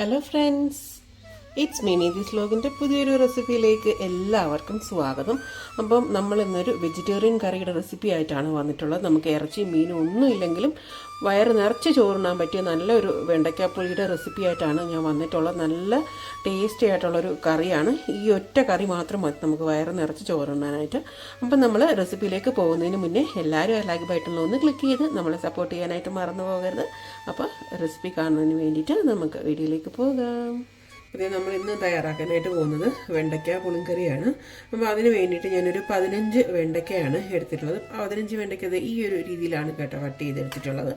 Hello friends, it's me നീതീസ് വ്ലോഗിൻ്റെ പുതിയൊരു റെസിപ്പിയിലേക്ക് എല്ലാവർക്കും സ്വാഗതം. അപ്പം നമ്മൾ ഇന്നൊരു വെജിറ്റേറിയൻ കറിയുടെ റെസിപ്പി ആയിട്ടാണ് വന്നിട്ടുള്ളത്. നമുക്ക് ഇറച്ചി മീനും ഒന്നും ഇല്ലെങ്കിലും വയറ് നിറച്ച് ചോറുണ്ണാൻ പറ്റിയ നല്ലൊരു വെണ്ടയ്ക്കാപ്പുളിയുടെ റെസിപ്പി ആയിട്ടാണ് ഞാൻ വന്നിട്ടുള്ളത്. നല്ല ടേസ്റ്റി ആയിട്ടുള്ളൊരു കറിയാണ്. ഈ ഒറ്റ കറി മാത്രം മതി നമുക്ക് വയറ് നിറച്ച് ചോറുണ്ണാനായിട്ട്. അപ്പം നമ്മൾ റെസിപ്പിയിലേക്ക് പോകുന്നതിന് മുന്നേ എല്ലാവരും ലൈക്ക് ബട്ടണിൽ ഒന്ന് ക്ലിക്ക് ചെയ്ത് നമ്മളെ സപ്പോർട്ട് ചെയ്യാനായിട്ട് മറന്നു പോകരുത്. അപ്പോൾ റെസിപ്പി കാണുന്നതിന് വേണ്ടിയിട്ട് നമുക്ക് വീഡിയോയിലേക്ക് പോകാം. ഇത് നമ്മൾ ഇന്ന് തയ്യാറാക്കാനായിട്ട് പോകുന്നത് വെണ്ടയ്ക്ക പുളിങ്കറിയാണ്. അപ്പോൾ അതിന് വേണ്ടിയിട്ട് ഞാനൊരു 15 വെണ്ടയ്ക്കയാണ് എടുത്തിട്ടുള്ളത്. 15 വെണ്ടയ്ക്ക ഈ ഒരു രീതിയിലാണ് കേട്ടോ കട്ട് ചെയ്തെടുത്തിട്ടുള്ളത്.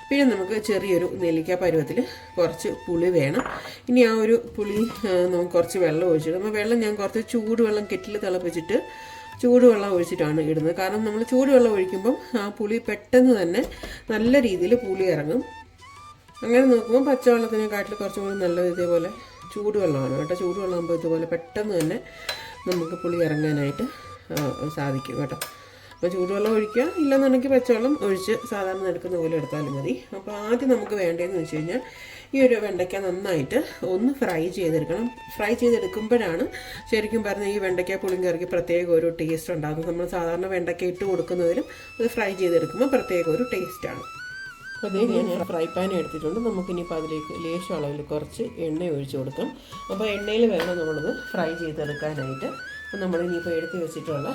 പിന്നെ നമുക്ക് ചെറിയൊരു നെല്ലിക്ക പരുവത്തിൽ കുറച്ച് പുളി വേണം. ഇനി ആ ഒരു പുളി നമുക്ക് കുറച്ച് വെള്ളം ഒഴിച്ചിട്ട്, അപ്പോൾ വെള്ളം ഞാൻ കുറച്ച് ചൂടുവെള്ളം കെറ്റിൽ തിളപ്പിച്ചിട്ട് ചൂടുവെള്ളം ഒഴിച്ചിട്ടാണ് ഇടുന്നത്. കാരണം നമ്മൾ ചൂടുവെള്ളം ഒഴിക്കുമ്പം ആ പുളി പെട്ടെന്ന് തന്നെ നല്ല രീതിയിൽ പുളി ഇറങ്ങും. അങ്ങനെ നോക്കുമ്പോൾ പച്ചവെള്ളത്തിനെക്കാട്ടിൽ കുറച്ചും കൂടി നല്ലത് ഇതേപോലെ ചൂടുവെള്ളമാണ് കേട്ടോ. ചൂടുവെള്ളമാകുമ്പോൾ ഇതുപോലെ പെട്ടെന്ന് തന്നെ നമുക്ക് പുളി ഇറങ്ങാനായിട്ട് സാധിക്കും കേട്ടോ. അപ്പോൾ ചൂടുവെള്ളം ഒഴിക്കുക, ഇല്ലെന്നുണ്ടെങ്കിൽ പച്ചവെള്ളം ഒഴിച്ച് സാധാരണ എടുക്കുന്ന പോലെ എടുത്താലും മതി. അപ്പോൾ ആദ്യം നമുക്ക് വേണ്ടതെന്ന് വെച്ച് കഴിഞ്ഞാൽ ഈ ഒരു വെണ്ടയ്ക്ക നന്നായിട്ട് ഒന്ന് ഫ്രൈ ചെയ്തെടുക്കണം. ഫ്രൈ ചെയ്തെടുക്കുമ്പോഴാണ് ശരിക്കും പറഞ്ഞാൽ ഈ വെണ്ടയ്ക്ക പുളിങ്കറിക്ക് പ്രത്യേക ഒരു ടേസ്റ്റ് ഉണ്ടാകുന്നത്. നമ്മൾ സാധാരണ വെണ്ടയ്ക്ക ഇട്ട് കൊടുക്കുന്നതിലും അത് ഫ്രൈ ചെയ്തെടുക്കുമ്പോൾ പ്രത്യേക ഒരു ടേസ്റ്റാണ്. അതേ ഞാൻ ഫ്രൈ പാൻ എടുത്തിട്ടുണ്ട്. നമുക്കിനിയിപ്പോൾ അതിലേക്ക് ലേശം അളവിൽ കുറച്ച് എണ്ണ ഒഴിച്ച് കൊടുക്കാം. അപ്പോൾ എണ്ണയിൽ വേണം നമ്മളത് ഫ്രൈ ചെയ്തെടുക്കാനായിട്ട്. അപ്പോൾ നമ്മളിനിയിപ്പോൾ എടുത്ത് വെച്ചിട്ടുള്ള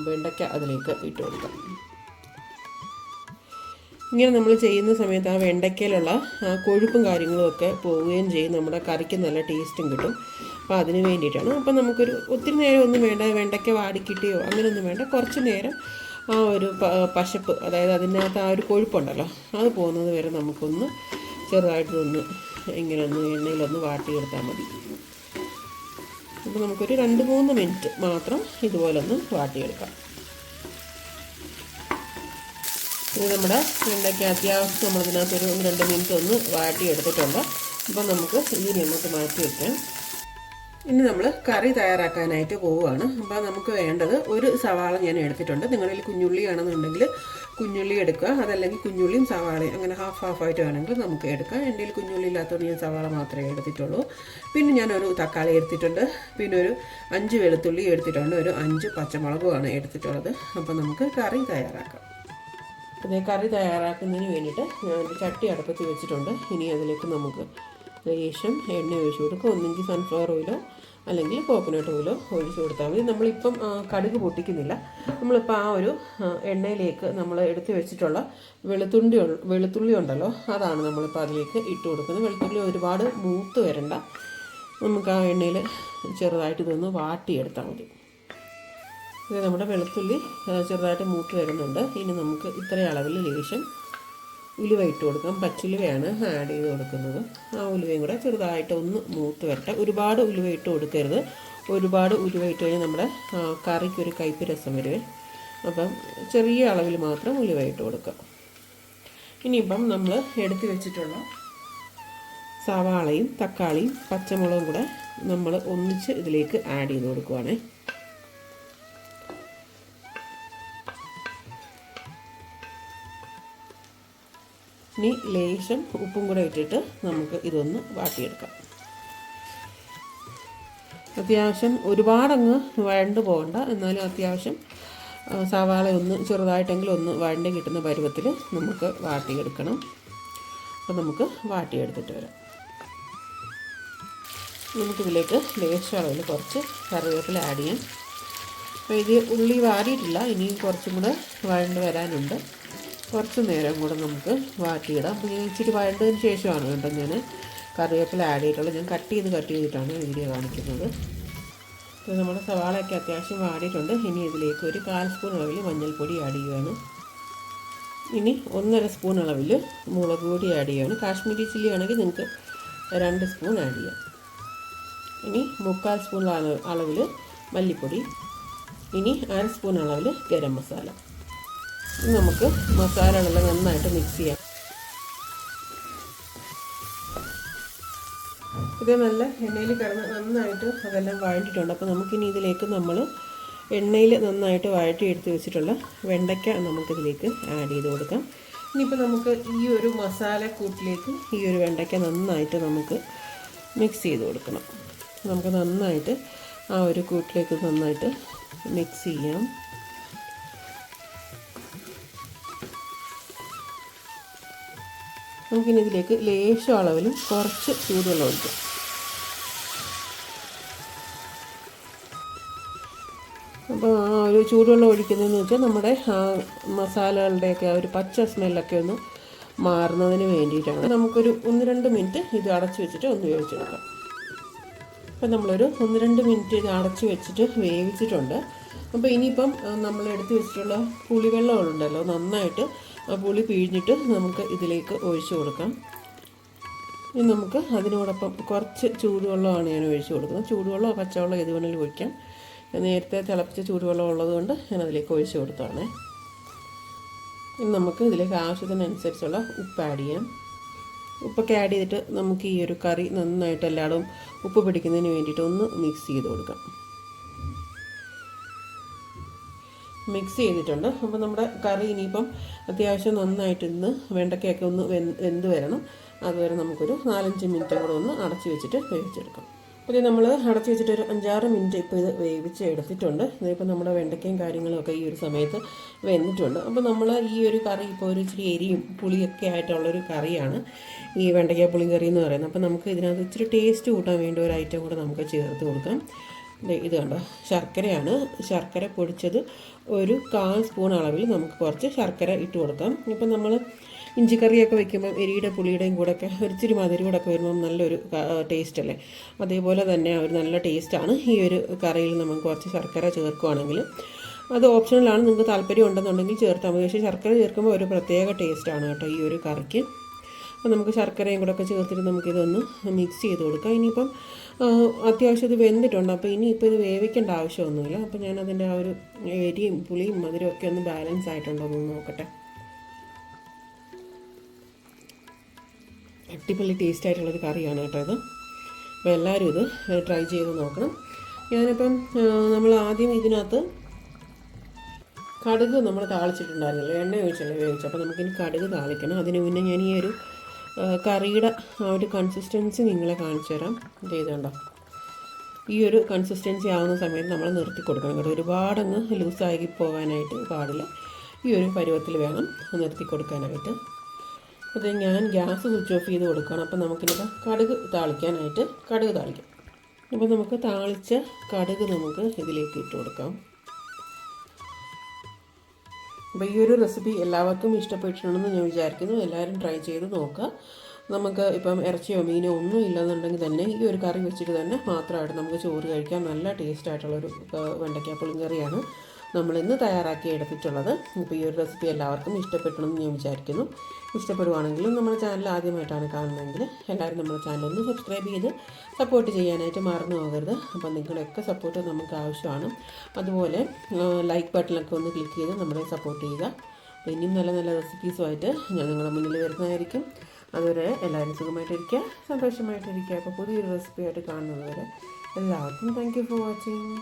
വെണ്ടയ്ക്ക അതിലേക്ക് ഇട്ട് കൊടുക്കാം. ഇങ്ങനെ നമ്മൾ ചെയ്യുന്ന സമയത്ത് ആ വെണ്ടയ്ക്കയിലുള്ള ആ കൊഴുപ്പും കാര്യങ്ങളും ഒക്കെ പോവുകയും ചെയ്യും. നമ്മുടെ കറിക്ക് നല്ല ടേസ്റ്റും കിട്ടും. അപ്പോൾ അതിന് വേണ്ടിയിട്ടാണ്. അപ്പോൾ നമുക്കൊരു ഒത്തിരി നേരം ഒന്നും വേണ്ട, വെണ്ടയ്ക്ക വാടിക്കിട്ടിയോ അങ്ങനെയൊന്നും വേണ്ട. കുറച്ച് നേരം ആ ഒരു പശപ്പ്, അതായത് അതിനകത്ത് ആ ഒരു കൊഴുപ്പുണ്ടല്ലോ, അത് പോകുന്നത് വരെ നമുക്കൊന്ന് ചെറുതായിട്ടൊന്ന് ഇങ്ങനെ ഒന്ന് എണ്ണയിലൊന്ന് വാട്ടിയെടുത്താൽ മതി. അപ്പോൾ നമുക്കൊരു 2-3 മിനിറ്റ് മാത്രം ഇതുപോലെ ഒന്ന് വാട്ടിയെടുക്കാം. ഇത് നമ്മുടെ വെണ്ടയ്ക്ക അത്യാവശ്യം നമ്മളിതിനകത്തൊരു 2 മിനിറ്റ് ഒന്ന് വാട്ടിയെടുത്തിട്ടുണ്ട്. അപ്പോൾ നമുക്ക് ഇതിനെ അങ്ങോട്ട് മാറ്റി വയ്ക്കാം. ഇനി നമ്മൾ കറി തയ്യാറാക്കാനായിട്ട് പോവുകയാണ്. അപ്പോൾ നമുക്ക് വേണ്ടത് ഒരു സവാള ഞാൻ എടുത്തിട്ടുണ്ട്. നിങ്ങളിൽ കുഞ്ഞുള്ളി ആണെന്നുണ്ടെങ്കിൽ കുഞ്ഞുള്ളി എടുക്കുക, അതല്ലെങ്കിൽ കുഞ്ഞുള്ളിയും സവാളയും അങ്ങനെ ഹാഫ് ആയിട്ട് വേണമെങ്കിൽ നമുക്ക് എടുക്കാം. എൻ്റെ കയ്യിൽ കുഞ്ഞുള്ളി ഇല്ലാത്തതുകൊണ്ട് ഞാൻ സവാള മാത്രമേ എടുത്തിട്ടുള്ളൂ. പിന്നെ ഞാനൊരു തക്കാളി എടുത്തിട്ടുണ്ട്. പിന്നെ ഒരു 5 വെളുത്തുള്ളി എടുത്തിട്ടുണ്ട്. ഒരു 5 പച്ചമുളകുമാണ് എടുത്തിട്ടുള്ളത്. അപ്പോൾ നമുക്ക് കറി തയ്യാറാക്കാം. അതേ കറി തയ്യാറാക്കുന്നതിന് വേണ്ടിയിട്ട് ഞാനൊരു ചട്ടി അടുപ്പത്ത് വെച്ചിട്ടുണ്ട്. ഇനി അതിലേക്ക് നമുക്ക് ലേശം എണ്ണ ഒഴിച്ച് കൊടുക്കുക. ഒന്നെങ്കിൽ സൺഫ്ലവർ ഓയിലോ അല്ലെങ്കിൽ കോക്കനട്ട് ഓയിലോ ഒഴിച്ച് കൊടുത്താൽ മതി. നമ്മളിപ്പം കടുക് പൊട്ടിക്കുന്നില്ല. നമ്മളിപ്പോൾ ആ ഒരു എണ്ണയിലേക്ക് നമ്മൾ എടുത്ത് വെച്ചിട്ടുള്ള വെളുത്തുള്ളി ഉണ്ടല്ലോ, അതാണ് നമ്മളിപ്പോൾ അതിലേക്ക് ഇട്ട് കൊടുക്കുന്നത്. വെളുത്തുള്ളി ഒരുപാട് മൂത്ത് വരണ്ട. നമുക്ക് ആ എണ്ണയിൽ ചെറുതായിട്ട് ഇതൊന്ന് വാട്ടിയെടുത്താൽ മതി. ഇത് നമ്മുടെ വെളുത്തുള്ളി ചെറുതായിട്ട് മൂത്ത് വരുന്നുണ്ട്. ഇനി നമുക്ക് ഇത്ര അളവിൽ ലേശം ഉലുവ ഇട്ട് കൊടുക്കാം. പച്ചുലുവയാണ് ആഡ് ചെയ്ത് കൊടുക്കുന്നത്. ആ ഉലുവയും കൂടെ ചെറുതായിട്ട് ഒന്ന് മൂത്ത് വരട്ടെ. ഒരുപാട് ഉലുവ ഇട്ട് കൊടുക്കരുത്. ഒരുപാട് ഉലുവ ഇട്ട് കഴിഞ്ഞാൽ നമ്മുടെ കറിക്കൊരു കയ്പ്പ് രസം വരുവേ. അപ്പം ചെറിയ അളവിൽ മാത്രം ഉലുവ ഇട്ട് കൊടുക്കുക. ഇനിയിപ്പം നമ്മൾ എടുത്ത് വെച്ചിട്ടുള്ള സവാളയും തക്കാളിയും പച്ചമുളകും കൂടെ നമ്മൾ ഒന്നിച്ച് ഇതിലേക്ക് ആഡ് ചെയ്ത് കൊടുക്കുവാണേ. ഇനി ലേശം ഉപ്പും കൂടെ ഇട്ടിട്ട് നമുക്ക് ഇതൊന്ന് വാട്ടിയെടുക്കാം. അത്യാവശ്യം ഒരുപാടങ്ങ് വഴണ്ട് പോകണ്ട, എന്നാലും അത്യാവശ്യം സവാള ഒന്ന് ചെറുതായിട്ടെങ്കിലും ഒന്ന് വഴണ്ട് കിട്ടുന്ന പരുവത്തിൽ നമുക്ക് വാട്ടിയെടുക്കണം. അപ്പോൾ നമുക്ക് വാട്ടിയെടുത്തിട്ട് വരാം. നമുക്കിതിലേക്ക് ലേശം അളവിൽ കുറച്ച് കറിവേപ്പില ആഡ് ചെയ്യാം. അപ്പോൾ ഇത് ഉള്ളി വാടിയിട്ടില്ല, ഇനിയും കുറച്ചും കൂടെ വഴണ്ട് വരാനുണ്ട്. കുറച്ച് നേരം കൂടെ നമുക്ക് വാട്ടിയിടാം. അപ്പോൾ ഞാൻ ഇച്ചിരി വഴണ്ടതിന് ശേഷമാണ് കേട്ടോ ഞാൻ കറിവേപ്പില ആഡ് ചെയ്തിട്ടുള്ളത്. ഞാൻ കട്ട് ചെയ്തിട്ടാണ് വീഡിയോ കാണിക്കുന്നത്. അപ്പോൾ നമ്മുടെ സവാളയൊക്കെ അത്യാവശ്യം വാടിയിട്ടുണ്ട്. ഇനി ഇതിലേക്ക് ഒരു 1/4 സ്പൂൺ അളവിൽ മഞ്ഞൾപ്പൊടി ആഡ് ചെയ്യുകയാണ്. ഇനി 1.5 സ്പൂൺ അളവിൽ മുളക് പൊടി ആഡ് ചെയ്യുകയാണ്. കാശ്മീരി ചില്ലി ആണെങ്കിൽ നിങ്ങൾക്ക് 2 സ്പൂൺ ആഡ് ചെയ്യാം. ഇനി 3/4 സ്പൂൺ അളവിൽ മല്ലിപ്പൊടി. ഇനി 1/2 സ്പൂൺ അളവിൽ ഗരം മസാല. നമുക്ക് മസാലകളെല്ലാം നന്നായിട്ട് മിക്സ് ചെയ്യാം. ഇത് നല്ല എണ്ണയിൽ കിടന്ന് നന്നായിട്ട് അതെല്ലാം വഴണ്ടിട്ടുണ്ട്. അപ്പോൾ നമുക്കിനി ഇതിലേക്ക് നമ്മൾ എണ്ണയിൽ നന്നായിട്ട് വഴറ്റി എടുത്ത് വെച്ചിട്ടുള്ള വെണ്ടയ്ക്ക നമുക്കിതിലേക്ക് ആഡ് ചെയ്ത് കൊടുക്കാം. ഇനിയിപ്പോൾ നമുക്ക് ഈ ഒരു മസാലക്കൂട്ടിലേക്ക് ഈ ഒരു വെണ്ടയ്ക്ക നന്നായിട്ട് നമുക്ക് മിക്സ് ചെയ്ത് കൊടുക്കണം. നമുക്ക് നന്നായിട്ട് ആ ഒരു കൂട്ടിലേക്ക് നന്നായിട്ട് മിക്സ് ചെയ്യാം. നമുക്കിനി ഇതിലേക്ക് ലേശം അളവിലും കുറച്ച് ചൂടുവെള്ളം ഒഴിക്കാം. അപ്പോൾ ആ ഒരു ചൂടുവെള്ളം ഒഴിക്കുന്നതെന്ന് വെച്ചാൽ നമ്മുടെ മസാലകളുടെയൊക്കെ ആ ഒരു പച്ച സ്മെല്ലൊക്കെ ഒന്ന് മാറുന്നതിന് വേണ്ടിയിട്ടാണ്. നമുക്കൊരു 1-2 മിനിറ്റ് ഇത് അടച്ചു വെച്ചിട്ട് ഒന്ന് വേവിച്ചെടുക്കാം. അപ്പം നമ്മളൊരു 1-2 മിനിറ്റ് ഇത് അടച്ചു വെച്ചിട്ട് വേവിച്ചിട്ടുണ്ട്. അപ്പോൾ ഇനിയിപ്പം നമ്മൾ എടുത്ത് വെച്ചിട്ടുള്ള പുളിവെള്ളമുണ്ടല്ലോ, നന്നായിട്ട് ആ പുളി പിഴിഞ്ഞിട്ട് നമുക്ക് ഇതിലേക്ക് ഒഴിച്ചു കൊടുക്കാം. ഇനി നമുക്ക് അതിനോടൊപ്പം കുറച്ച് ചൂടുവെള്ളമാണ് ഞാൻ ഒഴിച്ചു കൊടുക്കുന്നത്. ചൂടുവെള്ളമോ പച്ചവെള്ളം ഏത് വേണമെങ്കിലും ഒഴിക്കാം. നേരത്തെ തിളപ്പിച്ച ചൂടുവെള്ളം ഉള്ളതുകൊണ്ട് ഞാൻ അതിലേക്ക് ഒഴിച്ചു കൊടുത്താണ്. ഇനി നമുക്ക് ഇതിലേക്ക് ആവശ്യത്തിനനുസരിച്ചുള്ള ഉപ്പ് ആഡ് ചെയ്യാം. ഉപ്പൊക്കെ ആഡ് ചെയ്തിട്ട് നമുക്ക് ഈ ഒരു കറി നന്നായിട്ട് എല്ലായിടവും ഉപ്പ് പിടിക്കുന്നതിന് വേണ്ടിയിട്ട് ഒന്ന് മിക്സ് ചെയ്ത് കൊടുക്കാം. മിക്സ് ചെയ്തിട്ടുണ്ട്. അപ്പോൾ നമ്മുടെ കറി ഇനിയിപ്പം അത്യാവശ്യം നന്നായിട്ട് ഇന്ന് വെണ്ടയ്ക്കൊക്കെ ഒന്ന് വെന്ത് വരണം. അതുവരെ നമുക്കൊരു 4-5 മിനിറ്റ് കൂടെ ഒന്ന് അടച്ചു വെച്ചിട്ട് വേവിച്ചെടുക്കാം. അപ്പോൾ നമ്മൾ അടച്ചു വെച്ചിട്ട് ഒരു 5-6 മിനിറ്റ് ഇപ്പോൾ ഇത് വേവിച്ച് എടുത്തിട്ടുണ്ട്. ഇതിപ്പോൾ നമ്മുടെ വെണ്ടയ്ക്കയും കാര്യങ്ങളൊക്കെ ഈ ഒരു സമയത്ത് വെന്തിട്ടുണ്ട്. അപ്പോൾ നമ്മൾ ഈ ഒരു കറി ഇപ്പോൾ ഒരു ഇച്ചിരി എരിയും പുളിയൊക്കെ ആയിട്ടുള്ളൊരു കറിയാണ് ഈ വെണ്ടയ്ക്ക പുളിക്കറി എന്ന് പറയുന്നത്. അപ്പോൾ നമുക്ക് ഇതിനകത്ത് ഇച്ചിരി ടേസ്റ്റ് കൂട്ടാൻ വേണ്ടി ഒരു ഐറ്റം കൂടെ നമുക്ക് ചേർത്ത് കൊടുക്കാം. ഇത് കണ്ടോ, ശർക്കരയാണ്. ശർക്കര പൊടിച്ചത് ഒരു 1/4 സ്പൂൺ അളവിൽ നമുക്ക് കുറച്ച് ശർക്കര ഇട്ട് കൊടുക്കാം. ഇപ്പം നമ്മൾ ഇഞ്ചിക്കറിയൊക്കെ വെക്കുമ്പം എരിയുടെ പുളിയുടെയും കൂടെയൊക്കെ ഒരിച്ചിരി മധുരം കൂടെയൊക്കെ വരുമ്പം നല്ലൊരു ടേസ്റ്റ് അല്ലേ. അതേപോലെ തന്നെ ഒരു നല്ല ടേസ്റ്റാണ് ഈ ഒരു കറിയിൽ നമുക്ക് കുറച്ച് ശർക്കര ചേർക്കുകയാണെങ്കിൽ. അത് ഓപ്ഷണലാണ്, നിങ്ങൾക്ക് താല്പര്യം ഉണ്ടെന്നുണ്ടെങ്കിൽ ചേർത്താൽ മതി. പക്ഷേ ശർക്കര ചേർക്കുമ്പോൾ ഒരു പ്രത്യേക ടേസ്റ്റാണ് കേട്ടോ ഈ ഒരു കറിക്ക്. അപ്പോൾ നമുക്ക് ശർക്കരയും കൂടെ ഒക്കെ ചേർത്തിട്ട് നമുക്കിതൊന്ന് മിക്സ് ചെയ്ത് കൊടുക്കാം. ഇനിയിപ്പം അത്യാവശ്യം ഇത് വെന്തിട്ടുണ്ട്. അപ്പോൾ ഇനിയിപ്പോൾ ഇത് വേവിക്കേണ്ട ആവശ്യമൊന്നുമില്ല. അപ്പോൾ ഞാനതിൻ്റെ ആ ഒരു എരിയും പുളിയും മധുരവും ഒക്കെ ഒന്ന് ബാലൻസ് ആയിട്ടുണ്ടോ എന്ന് നോക്കട്ടെ. അടിപൊളി ടേസ്റ്റ് ആയിട്ടുള്ളൊരു കറിയാണ് കേട്ടോ ഇത്. അപ്പോൾ എല്ലാവരും ഇത് ട്രൈ ചെയ്ത് നോക്കണം. ഞാനിപ്പം നമ്മൾ ആദ്യം ഇതിനകത്ത് കടുക് നമ്മൾ താളിച്ചിട്ടുണ്ടായിരുന്നല്ലോ, എണ്ണ ഒഴിച്ചല്ലേ വേവിച്ചു. അപ്പോൾ നമുക്കിനി കടുക് താളിക്കണം. അതിന് മുന്നേ ഞാൻ ഈ ഒരു കറിയുടെ ആ ഒരു കൺസിസ്റ്റൻസി നിങ്ങളെ കാണിച്ചു തരാം. ഇത് ചെയ്തുകൊണ്ടോ, ഈ ഒരു കൺസിസ്റ്റൻസി ആവുന്ന സമയത്ത് നമ്മൾ നിർത്തി കൊടുക്കണം കേട്ടോ. ഒരുപാടങ്ങ് ലൂസാക്കി പോകാനായിട്ട് പാടില്ല. ഈ ഒരു പരുവത്തിൽ വേണം നിർത്തി കൊടുക്കാനായിട്ട്. അത് ഞാൻ ഗ്യാസ് സ്വിച്ച് ഓഫ് ചെയ്ത് കൊടുക്കണം. അപ്പോൾ നമുക്കിനിപ്പോൾ കടുക് താളിക്കാനായിട്ട് കടുക് താളിക്കാം. അപ്പോൾ നമുക്ക് താളിച്ച കടുക് നമുക്ക് ഇതിലേക്ക് ഇട്ട് കൊടുക്കാം. അപ്പോൾ ഈ ഒരു റെസിപ്പി എല്ലാവർക്കും ഇഷ്ടപ്പെട്ടിട്ടുണ്ടെന്ന് ഞാൻ വിചാരിക്കുന്നു. എല്ലാവരും ട്രൈ ചെയ്ത് നോക്കുക. നമുക്ക് ഇപ്പം ഇറച്ചിയോ മീനോ ഒന്നും ഇല്ലെന്നുണ്ടെങ്കിൽ തന്നെ ഈ ഒരു കറി വെച്ചിട്ട് തന്നെ മാത്രമായിട്ട് നമുക്ക് ചോറ് കഴിക്കാം. നല്ല ടേസ്റ്റ് ആയിട്ടുള്ളൊരു വെണ്ടയ്ക്ക പുളിങ്കറിയാണ് നമ്മളിന്ന് തയ്യാറാക്കി എടുത്തിട്ടുള്ളത്. ഇപ്പോൾ ഈ ഒരു റെസിപ്പി എല്ലാവർക്കും ഇഷ്ടപ്പെടണമെന്ന് ഞാൻ വിചാരിക്കുന്നു. ഇഷ്ടപ്പെടുവാണെങ്കിലും നമ്മുടെ ചാനൽ ആദ്യമായിട്ടാണ് കാണുന്നതെങ്കിൽ എല്ലാവരും നമ്മുടെ ചാനൽ ഒന്ന് സബ്സ്ക്രൈബ് ചെയ്ത് സപ്പോർട്ട് ചെയ്യാനായിട്ട് മറന്നു പോകരുത്. അപ്പം നിങ്ങളുടെയൊക്കെ സപ്പോർട്ട് നമുക്ക് ആവശ്യമാണ്. അതുപോലെ ലൈക്ക് ബട്ടണിലൊക്കെ ഒന്ന് ക്ലിക്ക് ചെയ്ത് നമ്മളെ സപ്പോർട്ട് ചെയ്യുക. അപ്പോൾ ഇനിയും നല്ല നല്ല റെസിപ്പീസുമായിട്ട് ഞാൻ നിങ്ങളുടെ മുന്നിൽ വരുന്നതായിരിക്കും. അതുവരെ എല്ലാവരും സുഖമായിട്ടിരിക്കുക, സന്തോഷമായിട്ടിരിക്കുക. അപ്പോൾ പുതിയൊരു റെസിപ്പിയായിട്ട് കാണുന്നത് വരെ എല്ലാവർക്കും താങ്ക് യു ഫോർ വാച്ചിങ്.